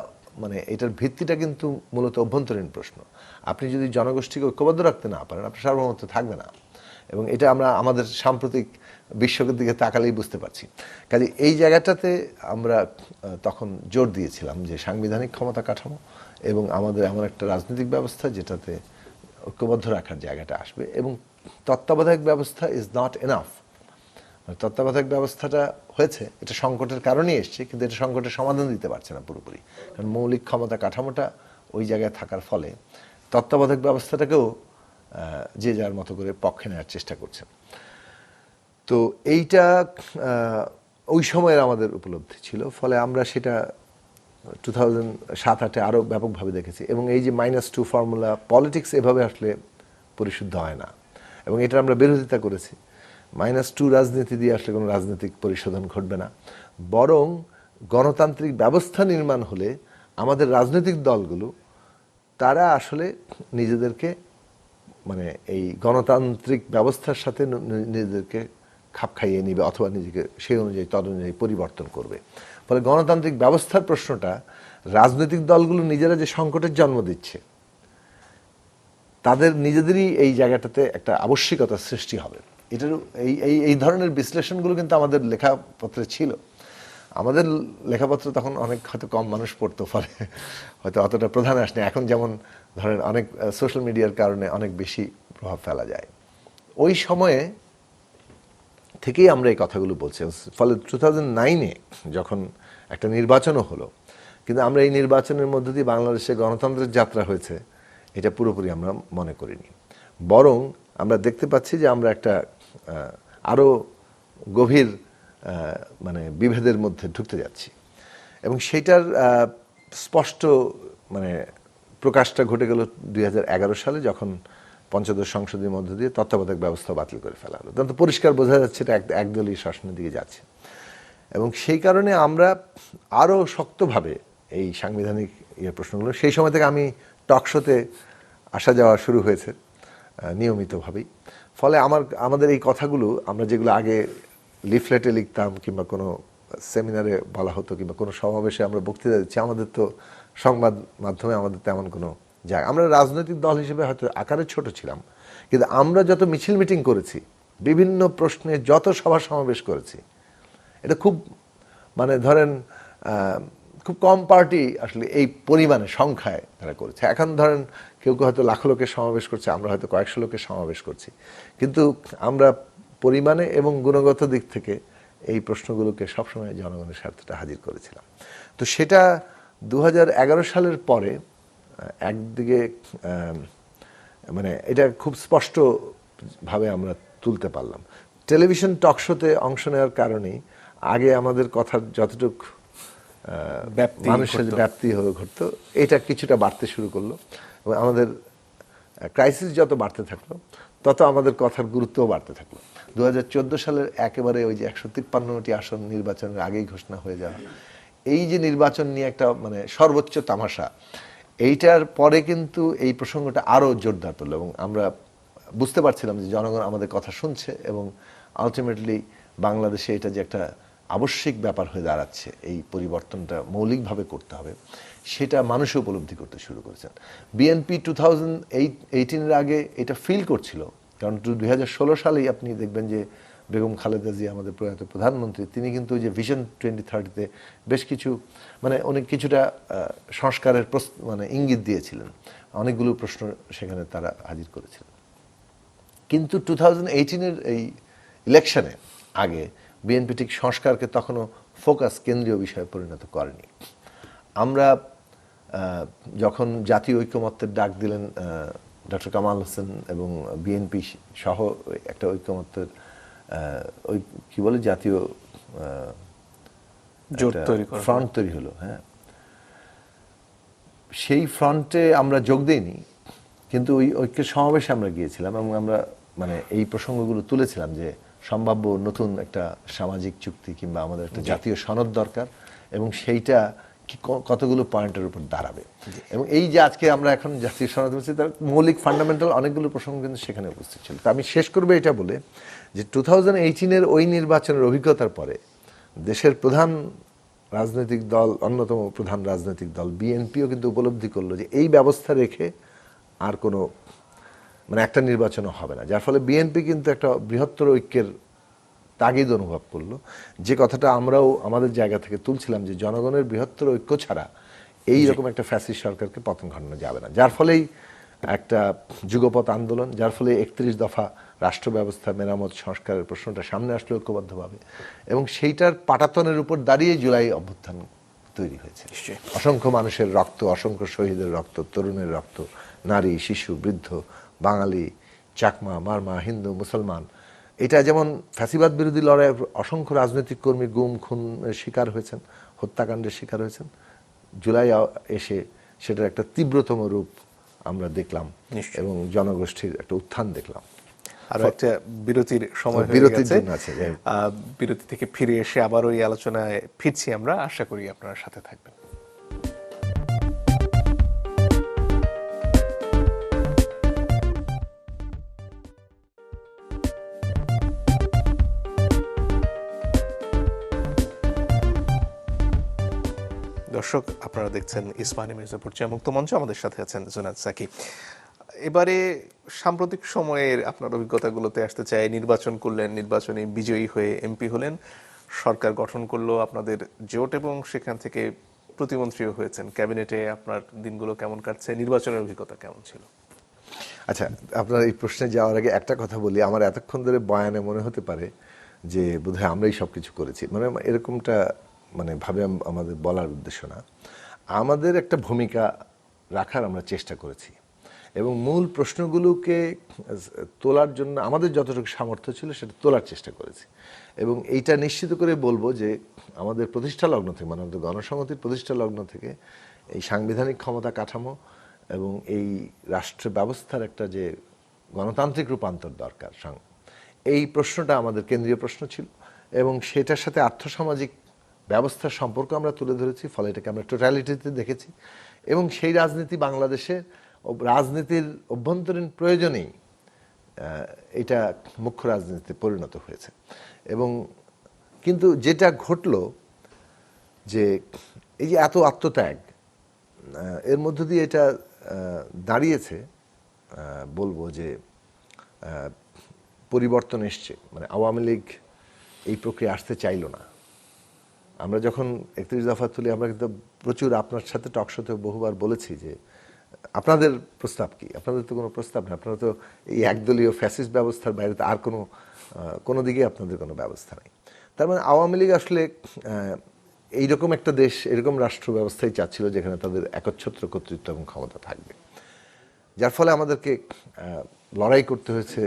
মানে এটার ভিত্তিটা কিন্তু মূলত অভ্যন্তরীণ প্রশ্ন। আপনি যদি জনগোষ্ঠীকে ঐক্যবদ্ধ রাখতে না পারেন, আপনার সার্বভৌমত্ব থাকবে না। এবং এটা আমরা আমাদের সাম্প্রতিক বিশ্বকের দিকে তাকালেই বুঝতে পারছি। কাজে এই জায়গাটাতে আমরা তখন জোর দিয়েছিলাম যে সাংবিধানিক ক্ষমতা কাঠামো এবং আমাদের এমন একটা রাজনৈতিক ব্যবস্থা যেটাতে ঐক্যবদ্ধ রাখার জায়গাটা আসবে। এবং তত্ত্বাবধায়ক ব্যবস্থা ইজ নট এনাফ। তত্ত্বাবধায়ক ব্যবস্থাটা হয়েছে, এটা সংকটের কারণেই এসছে, কিন্তু এটা সংকটের সমাধান দিতে পারছে না পুরোপুরি, কারণ মৌলিক ক্ষমতা কাঠামোটা ওই জায়গায় থাকার ফলে তত্ত্বাবধায়ক ব্যবস্থাটাকেও যে যার মতো করে পক্ষে নেওয়ার চেষ্টা করছেন। তো এইটা ওই সময়ের আমাদের উপলব্ধি ছিল, ফলে আমরা সেটা 2007-08 আরও ব্যাপকভাবে দেখেছি। এবং এই যে -2 ফর্মুলা পলিটিক্স এভাবে আসলে পরিশুদ্ধ হয় না, এবং এটা আমরা বিরোধিতা করেছি। -2 রাজনীতি দিয়ে আসলে কোনো রাজনৈতিক পরিশোধন ঘটবে না, বরং গণতান্ত্রিক ব্যবস্থা নির্মাণ হলে আমাদের রাজনৈতিক দলগুলো তারা আসলে নিজেদেরকে মানে এই গণতান্ত্রিক ব্যবস্থার সাথে নিজেদেরকে খাপ খাইয়ে নিবে অথবা নিজেকে সেই অনুযায়ী তদনুযায়ী পরিবর্তন করবে। ফলে গণতান্ত্রিক ব্যবস্থার প্রশ্নটা রাজনৈতিক দলগুলো নিজেরা যে সংকটের জন্ম দিচ্ছে, তাদের নিজেদেরই এই জায়গাটাতে একটা আবশ্যিকতা সৃষ্টি হবে। এটার এই ধরনের বিশ্লেষণগুলো কিন্তু আমাদের লেখাপত্রে ছিল। আমাদের লেখাপত্র তখন অনেক হয়তো কম মানুষ পড়তো, ফলে হয়তো অতটা প্রধান আসেনি। এখন যেমন ধরেন অনেক সোশ্যাল মিডিয়ার কারণে অনেক বেশি প্রভাব ফেলা যায়। ওই সময়ে থেকেই আমরা এই কথাগুলো বলছি। ফলে 2009-এ যখন একটা নির্বাচনও হলো, কিন্তু আমরা এই নির্বাচনের মধ্য দিয়ে বাংলাদেশে গণতন্ত্রের যাত্রা হয়েছে এটা পুরোপুরি আমরা মনে করিনি। বরং আমরা দেখতে পাচ্ছি যে আমরা একটা আরও গভীর মানে বিভেদের মধ্যে ঢুকতে যাচ্ছি। এবং সেইটার স্পষ্ট মানে প্রকাশটা ঘটে গেল 2011 সালে, যখন পঞ্চদশ সংসদের মধ্য দিয়ে তত্ত্বাবধায়ক ব্যবস্থা বাতিল করে ফেলা হলো। তখন তো পরিষ্কার বোঝা যাচ্ছে এটা একদলীয় শাসনের দিকে যাচ্ছে। এবং সেই কারণে আমরা আরও শক্তভাবে এই সাংবিধানিক প্রশ্নগুলো, সেই সময় থেকে আমি টক শোতে আসা যাওয়া শুরু হয়েছে নিয়মিতভাবেই। ফলে আমাদের এই কথাগুলো আমরা যেগুলো আগে লিফলেটে লিখতাম কিংবা কোনো সেমিনারে বলা হতো কিংবা কোনো সমাবেশে আমরা বক্তৃতা দিচ্ছি, আমাদের তো সংবাদ মাধ্যমে আমাদের তেমন কোনো জায়গা, আমরা রাজনৈতিক দল হিসেবে হয়তো আকারে ছোট ছিলাম, কিন্তু আমরা যত মিছিল মিটিং করেছি, বিভিন্ন প্রশ্নে যত সভা সমাবেশ করেছি, এটা খুব মানে ধরেন খুব কম পার্টি আসলে এই পরিমাণে সংখ্যায় তারা করেছে। এখন ধরেন কেউ কেউ হয়তো লাখো লোকের সমাবেশ করছে, আমরা হয়তো কয়েকশো লোকের সমাবেশ করছি, কিন্তু আমরা পরিমাণে এবং গুণগত দিক থেকে এই প্রশ্নগুলোকে সবসময় জনগণের স্বার্থটা হাজির করেছিলাম। তো সেটা 2011 সালের পরে একদিকে মানে এটা খুব স্পষ্টভাবে আমরা তুলতে পারলাম। টেলিভিশন টক শোতে অংশ নেওয়ার কারণেই আগে আমাদের কথার যতটুক মানুষের ব্যাপ্তি ঘটতো, এটা কিছুটা বাড়তে শুরু করলো। এবং আমাদের ক্রাইসিস যত বাড়তে থাকলো, তত আমাদের কথার গুরুত্বও বাড়তে থাকলো। 2014 সালের একেবারে ওই যে 153টি আসন নির্বাচনের আগেই ঘোষণা হয়ে যাওয়া, এই যে নির্বাচন নিয়ে একটা মানে সর্বোচ্চ তামাশা, এইটার পরে কিন্তু এই প্রসঙ্গটা আরও জোরদার পেল। এবং আমরা বুঝতে পারছিলাম যে জনগণ আমাদের কথা শুনছে এবং আলটিমেটলি বাংলাদেশে এটা যে একটা আবশ্যিক ব্যাপার হয়ে দাঁড়াচ্ছে, এই পরিবর্তনটা মৌলিকভাবে করতে হবে, সেটা মানুষও উপলব্ধি করতে শুরু করেছেন। বিএনপি 2018-এর আগে এটা ফিল করছিল, কারণ 2016 সালেই আপনি দেখবেন যে বেগম খালেদা জিয়া আমাদের প্রয়াত প্রধানমন্ত্রী, তিনি কিন্তু ওই যে ভিশন 2030-তে বেশ কিছু মানে অনেক কিছুটা সংস্কারের মানে ইঙ্গিত দিয়েছিলেন, অনেকগুলো প্রশ্ন সেখানে তারা হাজির করেছিলেন। কিন্তু 2018-এর এই ইলেকশনে আগে বিএনপি ঠিক সংস্কারকে তখনও ফোকাস কেন্দ্রীয় বিষয়ে পরিণত করেনি। আমরা যখন জাতীয় ঐকমত্যের ডাক দিলেন ডক্টর কামাল হোসেন এবং বিএনপি সহ একটা ঐকমত্যের ওই কি বলে জাতীয় জোট তৈরি করা, ফ্রন্ট তৈরি হলো, হ্যাঁ, সেই ফ্রন্টে আমরা যোগ দেইনি, কিন্তু ওই ঐক্যের সমাবেশে আমরা গিয়েছিলাম এবং আমরা মানে এই প্রসঙ্গগুলো তুলেছিলাম যে সম্ভাব্য নতুন একটা সামাজিক চুক্তি কিংবা আমাদের একটা জাতীয় সনদ দরকার এবং সেইটা কি কতগুলো পয়েন্টের উপর দাঁড়াবে। এবং এই যে আজকে আমরা এখন জাতীয় সনদ বলছি, তার মৌলিক ফান্ডামেন্টাল অনেকগুলো প্রসঙ্গ কিন্তু সেখানে উপস্থিত ছিল। তো আমি শেষ করবো এটা বলে যে 2018-এর ওই নির্বাচনের অভিজ্ঞতার পরে দেশের প্রধান রাজনৈতিক দল, অন্যতম প্রধান রাজনৈতিক দল বিএনপিও কিন্তু উপলব্ধি করলো যে এই ব্যবস্থা রেখে আর কোনো মানে একটা নির্বাচনও হবে না, যার ফলে বিএনপি কিন্তু একটা বৃহত্তর ঐক্যের তাগিদ অনুভব করলো, যে কথাটা আমরাও আমাদের জায়গা থেকে তুলছিলাম যে জনগণের বৃহত্তর ঐক্য ছাড়া এই রকম একটা ফ্যাসিস্ট সরকারকে পতন ঘটানো যাবে না। যার ফলেই একটা যুগপৎ আন্দোলন, যার ফলে 31 দফা রাষ্ট্র ব্যবস্থা মেরামত সংস্কারের প্রশ্নটা সামনে আসলো ঐক্যবদ্ধভাবে, এবং সেইটার পাটাতনের উপর দাঁড়িয়ে জুলাই অভ্যুত্থান তৈরি হয়েছে। অসংখ্য মানুষের রক্ত, অসংখ্য শহীদের রক্ত, তরুণের রক্ত, নারী, শিশু, বৃদ্ধ, বাঙালি, চাকমা, মারমা, হিন্দু, মুসলমান, এটা যেমন ফ্যাসিবাদ বিরোধী লড়াইয়ে অসংখ্য রাজনৈতিক কর্মী গুম খুনের শিকার হয়েছেন, হত্যাকাণ্ডের শিকার হয়েছেন, জুলাই এসে সেটার একটা তীব্রতম রূপ আমরা দেখলাম এবং জনগোষ্ঠীর একটা উত্থান দেখলাম। আর একটা বিরতির সময় হয়ে বিরতির গেছে, জন্য আছে। বিরতি থেকে ফিরে এসে আবার ওই আলোচনায় ফিরছি আমরা, আশা করি আপনারা সাথে থাকবেন। দর্শক, আপনারা দেখছেন ইসমানী মির্জাপুর মুক্ত মঞ্চ, আমাদের সাথে আছেন জুনায়েদ সাকি। এবারে সাম্প্রতিক সময়ের আপনার অভিজ্ঞতাগুলোতে আসতে চাই। নির্বাচন করলেন, নির্বাচনে বিজয়ী হয়ে এমপি হলেন, সরকার গঠন করলো আপনাদের জোট এবং সেখান থেকে প্রতিমন্ত্রীও হয়েছেন। ক্যাবিনেটে আপনার দিনগুলো কেমন কাটছে? নির্বাচনের অভিজ্ঞতা কেমন ছিল? আচ্ছা, আপনার এই প্রশ্নে যাওয়ার আগে একটা কথা বলি। আমার এতক্ষণ ধরে বয়ানে মনে হতে পারে যে বোধহয় আমরাই সব কিছু করেছি, মানে এরকমটা মানে ভাবে আমাদের বলার উদ্দেশ্য না। আমাদের একটা ভূমিকা রাখার আমরা চেষ্টা করেছি এবং মূল প্রশ্নগুলোকে তোলার জন্য আমাদের যতটুকু সামর্থ্য ছিল সেটা তোলার চেষ্টা করেছি। এবং এইটা নিশ্চিত করে বলবো যে আমাদের প্রতিষ্ঠা লগ্ন থেকে, মানে আমাদের গণসংহতির প্রতিষ্ঠা লগ্ন থেকে এই সাংবিধানিক ক্ষমতা কাঠামো এবং এই রাষ্ট্র ব্যবস্থার একটা যে গণতান্ত্রিক রূপান্তর দরকার, এই প্রশ্নটা আমাদের কেন্দ্রীয় প্রশ্ন ছিল এবং সেটার সাথে আর্থসামাজিক ব্যবস্থার সম্পর্ক আমরা তুলে ধরেছি। ফলে এটাকে আমরা টোটালিটিতে দেখেছি এবং সেই রাজনীতি বাংলাদেশে রাজনীতির অভ্যন্তরীণ প্রয়োজনেই এটা মুখ্য রাজনীতিতে পরিণত হয়েছে। এবং কিন্তু যেটা ঘটলো যে এই যে এত আত্মত্যাগ, এর মধ্য দিয়ে এটা দাঁড়িয়েছে, বলবো যে পরিবর্তন এসছে। মানে আওয়ামী লীগ এই প্রক্রিয়া আসতে চাইলো না। আমরা যখন 31 দফা তুলি, আমরা কিন্তু প্রচুর আপনার সাথে টকশোতে বহুবার বলেছি যে আপনাদের প্রস্তাব কি? আপনাদের তো কোনো প্রস্তাব নেই, আপনারা তো এই একদলীয় ফ্যাসিস্ট ব্যবস্থার বাইরে আর কোনো দিকে আপনাদের কোনো ব্যবস্থা নেই। তার মানে আওয়ামী লীগ আসলে এইরকম একটা দেশ, এরকম রাষ্ট্র ব্যবস্থাই চাচ্ছিল যেখানে তাদের একচ্ছত্র কর্তৃত্ব এবং ক্ষমতা থাকবে, যার ফলে আমাদেরকে লড়াই করতে হয়েছে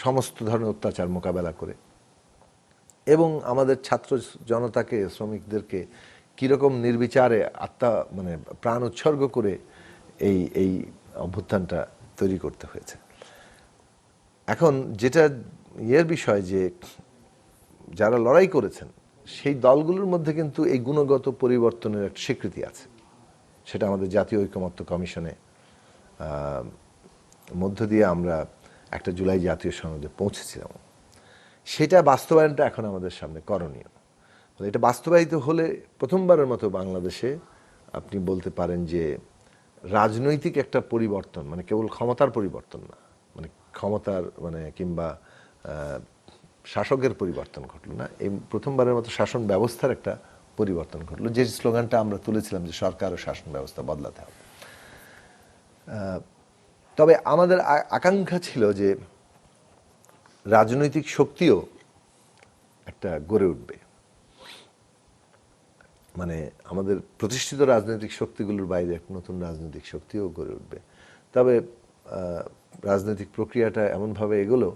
সমস্ত ধরনের অত্যাচার মোকাবেলা করে এবং আমাদের ছাত্র জনতাকে, শ্রমিকদেরকে কীরকম নির্বিচারে মানে প্রাণ উৎসর্গ করে এই অভ্যুত্থানটা তৈরি করতে হয়েছে। এখন যেটা বিষয় যে যারা লড়াই করেছেন সেই দলগুলোর মধ্যে কিন্তু এই গুণগত পরিবর্তনের একটা স্বীকৃতি আছে। সেটা আমাদের জাতীয় ঐকমত্য কমিশনে মধ্য দিয়ে আমরা একটা জুলাই জাতীয় সনদে পৌঁছেছিলাম। সেটা বাস্তবায়নটা এখন আমাদের সামনে করণীয়। এটা বাস্তবায়িত হলে প্রথমবারের মতো বাংলাদেশে আপনি বলতে পারেন যে রাজনৈতিক একটা পরিবর্তন, মানে কেবল ক্ষমতার পরিবর্তন না, মানে ক্ষমতার মানে কিংবা শাসকের পরিবর্তন ঘটলো না, এই প্রথমবারের মতো শাসন ব্যবস্থার একটা পরিবর্তন ঘটলো, যে স্লোগানটা আমরা তুলেছিলাম যে সরকার ও শাসন ব্যবস্থা বদলাতে হবে। তবে আমাদের আকাঙ্ক্ষা ছিল যে রাজনৈতিক শক্তিও একটা গড়ে উঠবে, মানে আমাদের প্রতিষ্ঠিত রাজনৈতিক শক্তিগুলোর বাইরে একটা নতুন রাজনৈতিক শক্তিও গড়ে উঠবে। তবে রাজনৈতিক প্রক্রিয়াটা এমনভাবে এগোলো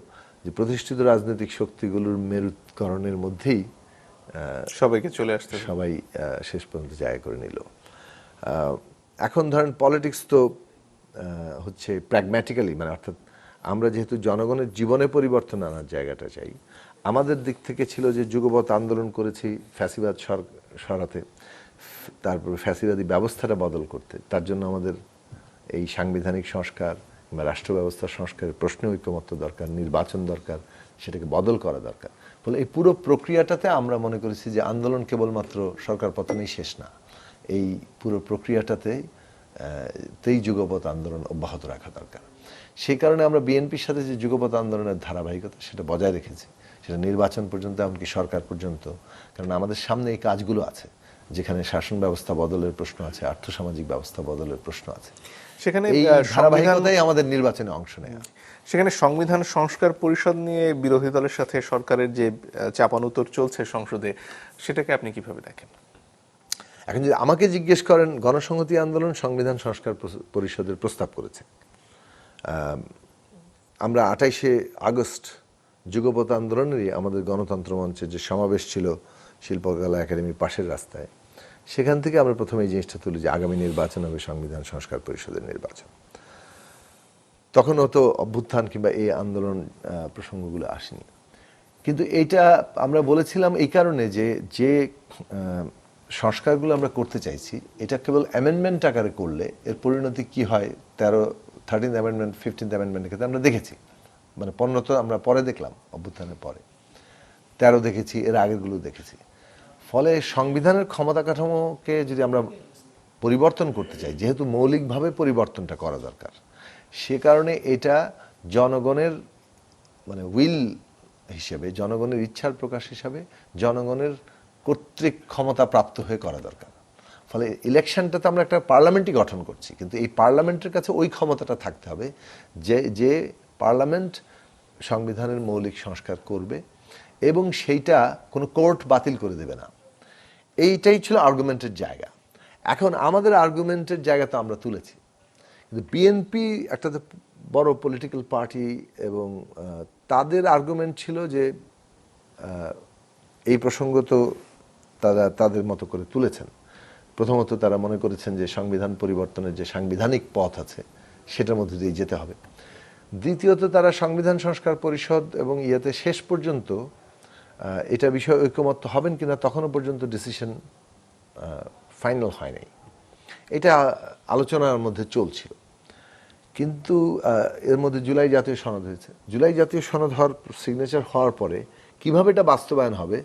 যে প্রতিষ্ঠিত রাজনৈতিক শক্তিগুলোর মেরুকরণের মধ্যেই সবাইকে চলে আসতে হবে। সবাই শেষ পর্যন্ত জায়গা করে নিল। এখন ধরেন পলিটিক্স তো হচ্ছে প্র্যাগম্যাটিক্যালি, মানে অর্থাৎ আমরা যেহেতু জনগণের জীবনে পরিবর্তন আনার জায়গাটা চাই, আমাদের দিক থেকে ছিল যে যুগপৎ আন্দোলন করেছি ফ্যাসিবাদ সরাতে, তারপর ফ্যাসিবাদী ব্যবস্থাটা বদল করতে। তার জন্য আমাদের এই সাংবিধানিক সংস্কার বা রাষ্ট্র ব্যবস্থার সংস্কারের প্রশ্নে ঐকমত্য দরকার, নির্বাচন দরকার, সেটাকে বদল করা দরকার। ফলে এই পুরো প্রক্রিয়াটাতে আমরা মনে করেছি যে আন্দোলন কেবলমাত্র সরকার পতনেই শেষ না, এই পুরো প্রক্রিয়াটাতেই যুগপৎ আন্দোলন অব্যাহত রাখা দরকার। সেই কারণে আমরা বিএনপির সাথে যে যুগপৎ আন্দোলনের ধারাবাহিকতা সেটা বজায় রেখেছি, সেটা নির্বাচন পর্যন্ত, এমনকি সরকার পর্যন্ত। কারণ আমাদের সামনে এই কাজগুলো আছে, যেখানে শাসন ব্যবস্থা বদলের প্রশ্ন আছে, আর্থসামাজিক ব্যবস্থা বদলের প্রশ্ন আছে, সেখানে এই ধারাবাহিকতাই আমাদের নির্বাচনে অংশ নেয়। সেখানে সংবিধান সংস্কার পরিষদ নিয়ে বিরোধী দলের সাথে সরকারের যে চাপানুতর চলছে সংসদে, সেটাকে আপনি কিভাবে দেখেন? এখন যদি আমাকে জিজ্ঞেস করেন, গণসংহতি আন্দোলন সংবিধান সংস্কার পরিষদের প্রস্তাব করেছে। আমরা 28শে আগস্ট যুগপৎ আন্দোলনেরই আমাদের গণতন্ত্র মঞ্চের যে সমাবেশ ছিল শিল্পকলা একাডেমির পাশের রাস্তায়, সেখান থেকে আমরা প্রথমে এই জিনিসটা তুলি যে আগামী নির্বাচন হবে সংবিধান সংস্কার পরিষদের নির্বাচন। তখন তো অভ্যুত্থান কিংবা এই আন্দোলন প্রসঙ্গগুলো আসেনি, কিন্তু এইটা আমরা বলেছিলাম এই কারণে যে যে সংস্কারগুলো আমরা করতে চাইছি এটা কেবল অ্যামেন্ডমেন্ট আকারে করলে এর পরিণতি কি হয়, 13th অ্যামেন্ডমেন্ট 15th অ্যামেন্ডমেন্টের ক্ষেত্রে আমরা দেখেছি, মানে 15 তো আমরা পরে দেখলাম, অভ্যুত্থানের পরে 13 দেখেছি, এর আগেরগুলো দেখেছি। ফলে সংবিধানের ক্ষমতা কাঠামোকে যদি আমরা পরিবর্তন করতে চাই, যেহেতু মৌলিকভাবে পরিবর্তনটা করা দরকার, সে কারণে এটা জনগণের মানে উইল হিসেবে, জনগণের ইচ্ছার প্রকাশ হিসাবে, জনগণের কর্তৃক ক্ষমতা প্রাপ্ত হয়ে করা দরকার। ফলে ইলেকশনটাতে আমরা একটা পার্লামেন্টই গঠন করছি, কিন্তু এই পার্লামেন্টের কাছে ওই ক্ষমতাটা থাকতে হবে যে পার্লামেন্ট সংবিধানের মৌলিক সংস্কার করবে এবং সেইটা কোনো কোর্ট বাতিল করে দেবে না। এইটাই ছিল আর্গুমেন্টের জায়গা। এখন আমাদের আর্গুমেন্টের জায়গা তো আমরা তুলেছি, কিন্তু বিএনপি একটা বড় পলিটিক্যাল পার্টি এবং তাদের আর্গুমেন্ট ছিল যে এই প্রসঙ্গ তো তারা তাদের মতো করে তুলেছেন। প্রথমত তারা মনে করেছেন যে সংবিধান পরিবর্তনের যে সাংবিধানিক পথ আছে সেটার মধ্যে দিয়ে যেতে হবে। দ্বিতীয়ত তারা সংবিধান সংস্কার পরিষদ এবং ইয়াতে শেষ পর্যন্ত এটা বিষয়ে ঐকমত্য হবেন কিনা তখনও পর্যন্ত ডিসিশন ফাইনাল হয় নাই, এটা আলোচনার মধ্যে চলছিল। কিন্তু এর মধ্যে জুলাই জাতীয় সনদ হয়েছে। জুলাই জাতীয় সনদ হওয়ার সিগনেচার হওয়ার পরে কিভাবে এটা বাস্তবায়ন হবে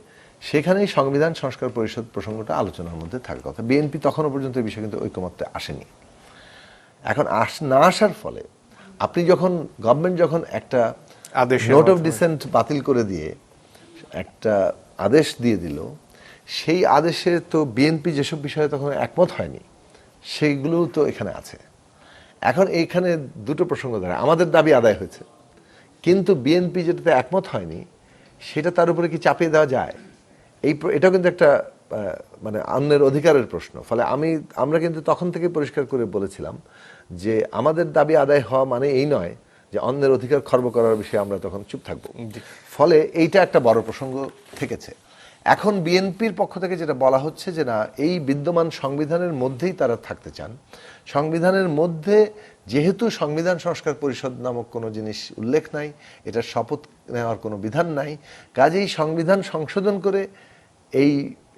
সেখানেই সংবিধান সংস্কার পরিষদ প্রসঙ্গটা আলোচনার মধ্যে থাকার কথা। বিএনপি তখনও পর্যন্ত এই বিষয়ে কিন্তু ঐকমত্যে আসেনি। এখন না আসার ফলে আপনি যখন গভর্নমেন্ট যখন একটা নোট অফ ডিসেন্ট বাতিল করে দিয়ে একটা আদেশ দিয়ে দিল, সেই আদেশে তো বিএনপি যেসব বিষয়ে তখন একমত হয়নি সেইগুলো তো এখানে আছে। এখন এইখানে দুটো প্রসঙ্গ ধরে, আমাদের দাবি আদায় হয়েছে, কিন্তু বিএনপি যেটাতে একমত হয়নি সেটা তার উপরে কি চাপিয়ে দেওয়া যায়? এটাও কিন্তু একটা মানে অন্যের অধিকারের প্রশ্ন। ফলে আমরা কিন্তু তখন থেকে পরিষ্কার করে বলেছিলাম যে আমাদের দাবি আদায় হওয়া মানে এই নয় যে অন্যের অধিকার খর্ব করার বিষয়ে আমরা তখন চুপ থাকবো। ফলে এইটা একটা বড় প্রসঙ্গ থেকেছে। এখন বিএনপির পক্ষ থেকে যেটা বলা হচ্ছে যে না, এই বিদ্যমান সংবিধানের মধ্যেই তারা থাকতে চান। সংবিধানের মধ্যে যেহেতু সংবিধান সংস্কার পরিষদ নামক কোনো জিনিস উল্লেখ নাই, এটার শপথ নেওয়ার কোনো বিধান নাই, কাজেই সংবিধান সংশোধন করে এই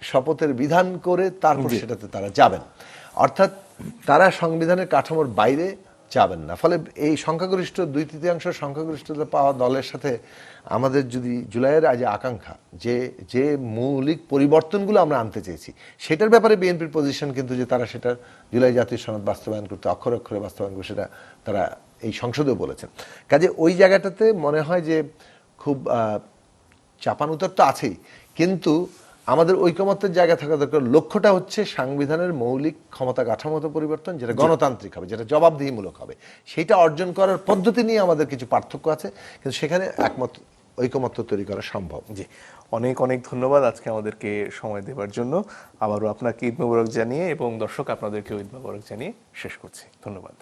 শপথের বিধান করে তারপর সেটাতে তারা যাবেন। অর্থাৎ তারা সংবিধানের কাঠামোর বাইরে যাবেন না। ফলে এই সংখ্যাগরিষ্ঠ 2/3 সংখ্যাগরিষ্ঠতা পাওয়া দলের সাথে আমাদের যদি জুলাইয়ের আজ আকাঙ্ক্ষা যে মৌলিক পরিবর্তনগুলো আমরা আনতে চেয়েছি সেটার ব্যাপারে বিএনপির পজিশন কিন্তু যে তারা সেটা জুলাই জাতীয় সনদ বাস্তবায়ন করতে অক্ষরে অক্ষরে বাস্তবায়ন করতে, সেটা তারা এই সংসদেও বলেছেন। কাজে ওই জায়গাটাতে মনে হয় যে খুব চাপানুতর তো আছেই, কিন্তু আমাদের ঐকমত্যের জায়গা থাকা দরকার। লক্ষ্যটা হচ্ছে সাংবিধানের মৌলিক ক্ষমতা কাঠামোগত পরিবর্তন, যেটা গণতান্ত্রিক হবে, যেটা জবাবদিহিমূলক হবে। সেটা অর্জন করার পদ্ধতি নিয়ে আমাদের কিছু পার্থক্য আছে, কিন্তু সেখানে একমত ঐকমত্য তৈরি করা সম্ভব। জি, অনেক অনেক ধন্যবাদ আজকে আমাদেরকে সময় দেওয়ার জন্য। আবারও আপনাকে ঈদ মোবারক জানিয়ে এবং দর্শক আপনাদেরকে ঈদ মোবারক জানিয়ে শেষ করছি। ধন্যবাদ।